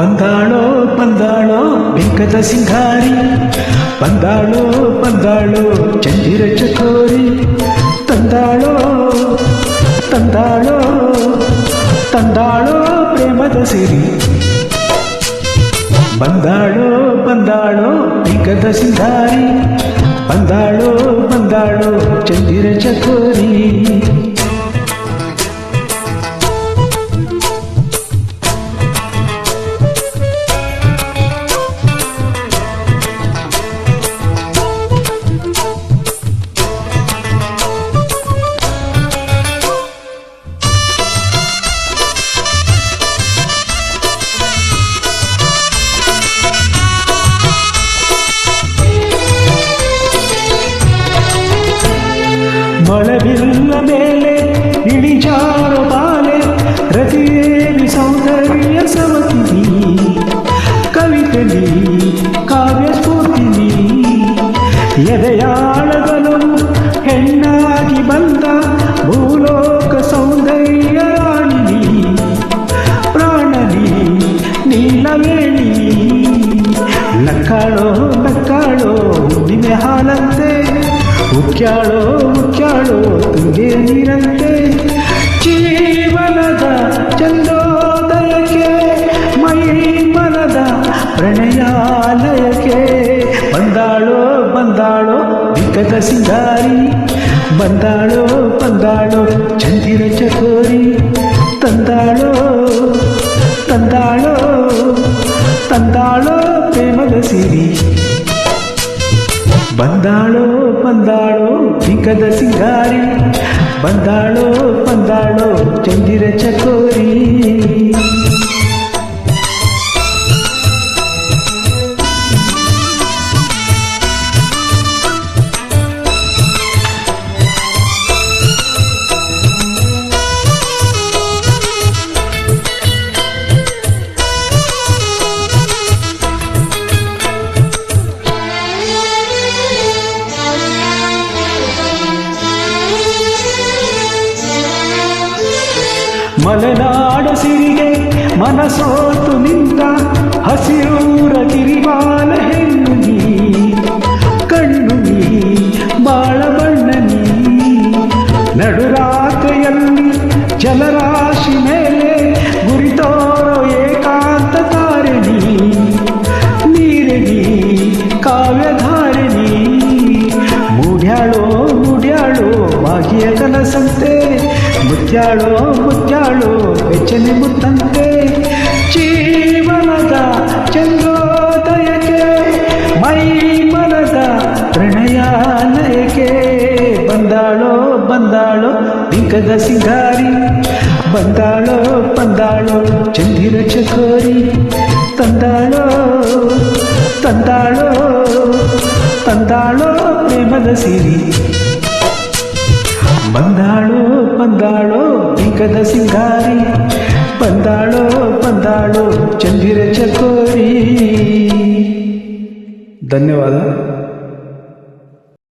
ಬಂದಾಳೋ ಬಂದಾಳೋ ಬೆಂಕದ ಸಿಂಗಾರಿ, ಬಂದಾಳೋ ಬಂದಾಳೋ ಚಂದಿರ ಚಕೋರಿ, ತಂದಾಳೋ ತಂದಾಳೋ ತಂದಾಳೋ ಪ್ರೇಮದ ಸಿರಿ. ಬಂದಾಳೋ ಬಂದಾಳೋ ಬೆಂಕದ ಸಿಂಗಾರಿ, ಬಂದಾಳೋ ಬಂದಾಳೋ ಚಂದಿರ ಚಕೋರಿ. ಮಳವಿಲ್ಲ ಮೇಲೆ ಇಳಿಜಾರು ಬಾಲೆ, ರತಿಯೇಲಿ ಸೌಂದರ್ಯ ಸಮತಿನಿ, ಕವಿತೆನಿ ಕಾವ್ಯ ಸ್ಫೂರ್ತಿನಿ, ಎದೆಯಾಳದಲು ಹೆಣ್ಣಾಗಿ ಬಂದ ಭೂಲೋಕ ಸೌಂದರ್ಯ ರಾಣಿನಿ, ಪ್ರಾಣನಿ ನೀಲವೇಣಿ, ನಕ್ಕಾಳೋ ನಕ್ಕಾಳೋ ಹುಣ್ಣಿಮೆ ಹಾಲಂತೆ, ಉಕ್ಯಾಳೋ ಉಕ್ಯಾಳೋ ತುಂಗೆ ನೀರಂತೆ, ಜೀವನದ ಚಂದೋದಯಕ್ಕೆ ಮೈ ಮನದ ಪ್ರಣಯಾಲಯಕ್ಕೆ. ಬಂದಾಳೋ ಬಂದಾಳೋ ಬೆಂಕದ ಸಿಂಗಾರಿ, ಬಂದಾಳೋ ಬಂದಾಳೋ ಚಂದಿರ ಚಕೋರಿ, ತಂದಾಳೋ ತಂದಾಳೋ ತಂದಾಳೋ ಪ್ರೇಮದ ಸಿರಿ. ಬಂದಾಳೋ ಬಂದಾಳೋ ಬೆಂಕದ ಸಿಂಗಾರಿ, ಬಂದಾಳೋ ಬಂದಾಳೋ ಚಂದಿರ ಚಕೋರಿ. ಮಲೆನಾಡ ಸಿರಿಗೆ ಮನಸೋತು ನಿಂತ ಹಸಿರೂರ ಕಿರಿಬಾಲ ಹೆಣ್ಣು ನೀ, ಕಣ್ಣು ನೀ ಬಾಳ ಬಣ್ಣ ನೀ, ನಡುರಾತ್ರಿಯಲ್ಲಿ ಜಲರಾಶಿ ಮೇಲೆ ಗುರಿತೋರೋ ಏಕಾಂತ ತಾರಿಣಿ, ನೀರಿಣಿ ಕಾವ್ಯಧಾರಿಣಿ, ಮೂಡ್ಯಾಳೋ ಮೂಡ್ಯಾಳೋ ಭಾಗ್ಯ ಕನಸಂತೆ, ಮುತ್ಯಾಳೋ ಮುತ್ಯಾಳೋ ಬೆಚ್ಚನೆ ಮುತ್ತಂತೆ, ಜೀವನದ ಚಂದ್ರೋದಯಕ್ಕೆ ಮೈ ಮನದ ಪ್ರಣಯಾಲಯಕ್ಕೆ. ಬಂದಾಳೋ ಬಂದಾಳೋ ಬೆಂಕದ ಸಿಂಗಾರಿ, ಬಂದಾಳೋ ಬಂದಾಳೋ ಚಂದಿರ ಚಕೋರಿ, ತಂದಾಳೋ ತಂದಾಳೋ ತಂದಾಳೋ ಪ್ರೇಮದ ಸಿರಿ. ಬಂದಾಳೋ ಬಂದಾಳೋ ಬೆಂಕದ ಸಿಂಗಾರಿ, ಬಂದಾಳೋ ಬಂದಾಳೋ ಚಂದಿರ ಚಕೋರಿ. ಧನ್ಯವಾದ.